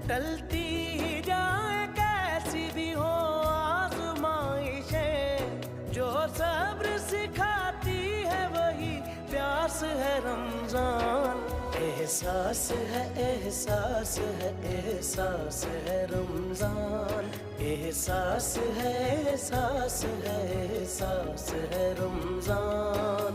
टलती ही जाए कैसी भी हो आजमाइशें, जो सब्र सिखाती है वही प्यास है रमजान। एहसास है एहसास है एहसास है रमजान, एहसास है एहसास है एहसास है रमजान।